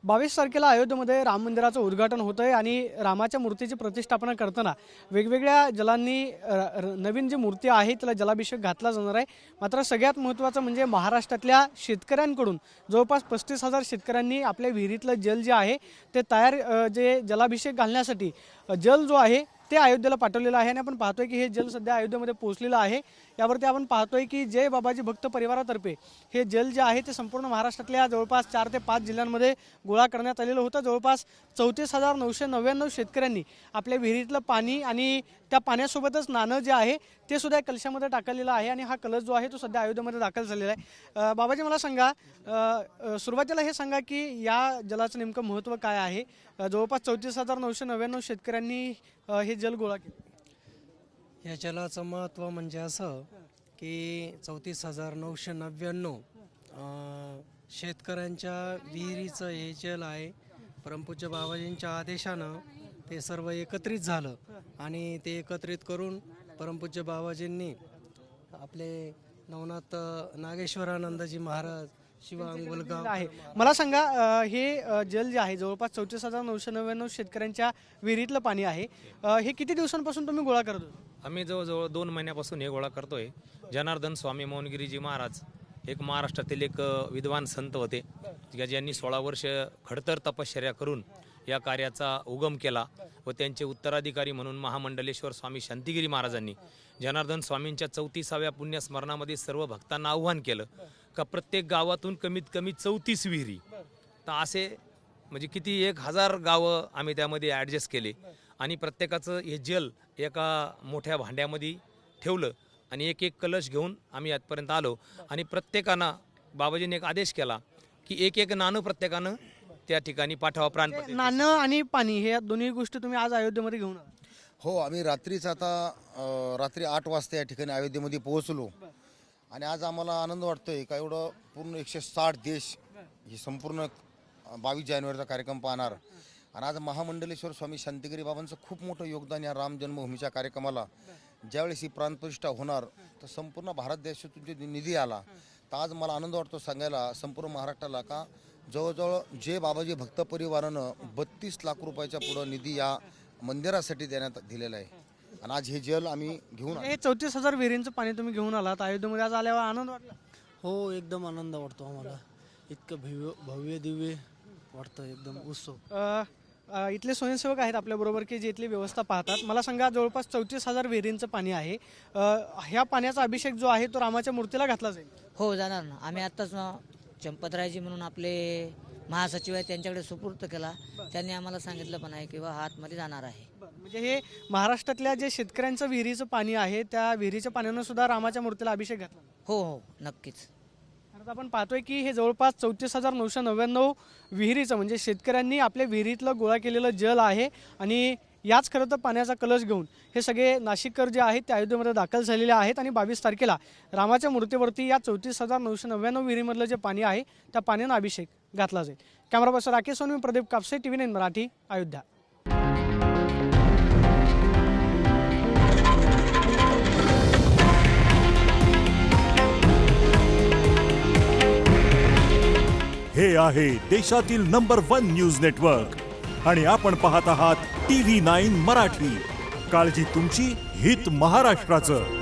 22 तारखेला अयोध्येमध्ये राम मंदिराचं उद्घाटन होतं आहे आणि रामाच्या मूर्तीची प्रतिष्ठापना करताना वेगवेगळ्या जलांनी नवीन जी मूर्ती आहे त्याला जलाभिषेक घातला जाणार आहे। मात्र सगळ्यात महत्त्वाचं म्हणजे महाराष्ट्रातल्या शेतकऱ्यांकडून जवळपास 35,000 शेतकऱ्यांनी आपल्या विहिरीतलं जल जे आहे ते तयार जे जलाभिषेक घालण्यासाठी जल जो आहे ते अयोध्येला पाठवलेलं आहे आणि आपण पाहतोय की हे जल सध्या अयोध्येमध्ये पोहोचलेलं आहे। यावरती आपण पाहतोय की जय बाबाजी भक्त परिवारातर्फे हे जल जे आहे ते संपूर्ण महाराष्ट्रातल्या जवळपास 4 ते 5 जिल्ह्यांमध्ये गोळा करण्यात आलेलं होतं। जवळपास 34,999 शेतकऱ्यांनी आपल्या विहिरीतलं पाणी आणि त्या पाण्यासोबतच नाणं जे आहे ते सुद्धा कलशामध्ये टाकलेलं आहे आणि हा कलश जो आहे तो सध्या अयोध्येमध्ये दाखल झालेला आहे। बाबाजी मला सांगा, सुरुवातीला हे सांगा की या जलाचं नेमकं महत्त्व काय आहे? जवळपास 34,999 शेतकऱ्यांनी हे जल गोळा केलं। या जलाचं महत्त्व म्हणजे असं की 34,999 शेतकऱ्यांच्या विहिरीचं हे जल आहे। परमपूज्य बाबाजींच्या आदेशानं ते सर्व एकत्रित झालं आणि ते एकत्रित करून परमपूज्य बाबाजींनी आपले नवनाथ नागेश्वरानंदजी महाराज शिवांगोलगाव आहे। मला सांगा, हे जल जे आहे जवळपास 34,999 शेतकऱ्यांच्या विहिरीतलं पाणी आहे, हे किती दिवसांपासून तुम्ही गोळा करत होता? आम्ही जवळजवळ 2 महिन्यापासून हे गोळा करतोय। जनार्दन स्वामी मौनगिरीजी महाराज एक महाराष्ट्रातील एक विद्वान संत होते, ज्यांनी 16 वर्ष खडतर तपश्चर्या करून या कार्याचा उगम केला व त्यांचे उत्तराधिकारी म्हणून महामंडलेश्वर स्वामी शांतिगिरी महाराजांनी जनार्दन स्वामींच्या 34व्या पुण्यस्मरणामध्ये सर्व भक्तांना आव्हान केलं का प्रत्येक गावातून कमीत कमी 34 विहिरी, तर असे म्हणजे किती 1000 गावं आम्ही त्यामध्ये ॲडजस्ट केले आणि प्रत्येकाचं हे जल एका मोठ्या भांड्यामध्ये ठेवलं आणि एक एक कलश घेऊन आम्ही आजपर्यंत आलो आणि प्रत्येकानं बाबाजीने एक आदेश केला की एक नाणं प्रत्येकानं त्या ठिकाणी पाठवा प्राणप्रतिष्ठेसाठी। नाणं आणि पाणी हे दोन्ही गोष्टी तुम्ही आज अयोध्येमध्ये घेऊन आला? हो, आम्ही रात्री 8 वाजता या ठिकाणी अयोध्येमध्ये पोहोचलो आणि आज आम्हाला आनंद वाटतोय का एवढं पूर्ण 160 देश ही संपूर्ण 22 जानेवारीचा कार्यक्रम पाहणार आणि आज महामंडलेश्वर स्वामी शांतिगिरी बाबांचं खूप मोठं योगदान या राम जन्मभूमीच्या कार्यक्रमाला। ज्यावेळेस ही प्राणप्रतिष्ठा होणार तर संपूर्ण भारत देशातून जे निधी आला तर आज मला आनंद वाटतो सांगायला संपूर्ण महाराष्ट्राला का जवळजवळ जे बाबाजी भक्त परिवारानं 32 लाख रुपयाच्या पुढं निधी या मंदिरासाठी देण्यात दिलेला आहे आणि आज हे जल आम्ही घेऊन हे 34,000 विहिरींचं पाणी तुम्ही घेऊन आलात अयोध्येमध्ये, आज आल्यावर आनंद वाटला? हो, एकदम आनंद वाटतो आम्हाला। इतकं भव्य दिव्य वाटतं, एकदम उत्सव। इथले स्वयंसेवक आहेत आपल्याबरोबर की जे इथली व्यवस्था पाहतात। मला सांगा, जवळपास 34,000 विहिरींचं पाणी आहे, ह्या पाण्याचा अभिषेक जो आहे तो रामाच्या मूर्तीला घातला जाईल? हो, जाणार ना। आम्ही आत्ताच चंपतरायजी म्हणून आपले महासचिव आहेत त्यांच्याकडे सुपूर्द केला, त्यांनी आम्हाला सांगितलं पण आहे की हा आतमध्ये जाणार आहे। म्हणजे हे महाराष्ट्रातल्या जे शेतकऱ्यांचं विहिरीचं पाणी आहे त्या विहिरीच्या पाण्यानं सुद्धा रामाच्या मूर्तीला अभिषेक घातला? हो हो, नक्कीच। आता आपण पाहतोय की हे जवळपास 34,999 विहिरीचं म्हणजे शेतकऱ्यांनी आपल्या विहिरीतलं गोळा केलेलं जल आहे आणि याच खरं तर पाण्याचा कलश घेऊन हे सगळे नाशिककर जे आहेत ते अयोध्येमध्ये दाखल झालेले आहेत आणि 22 तारखेला रामाच्या मूर्तीवरती या 34,999 विहिरीमधलं जे पाणी आहे त्या पाण्यानं अभिषेक घातला जाईल। Camera person Rakesh Sonvi, Pradeep Kapse, TV9 Marathi, Ayodhya. हे आहे देशातील नंबर 1 न्यूज नेटवर्क आणि आपण पाहत आहात TV9 मराठी। काळजी तुमची, हित महाराष्ट्राचं।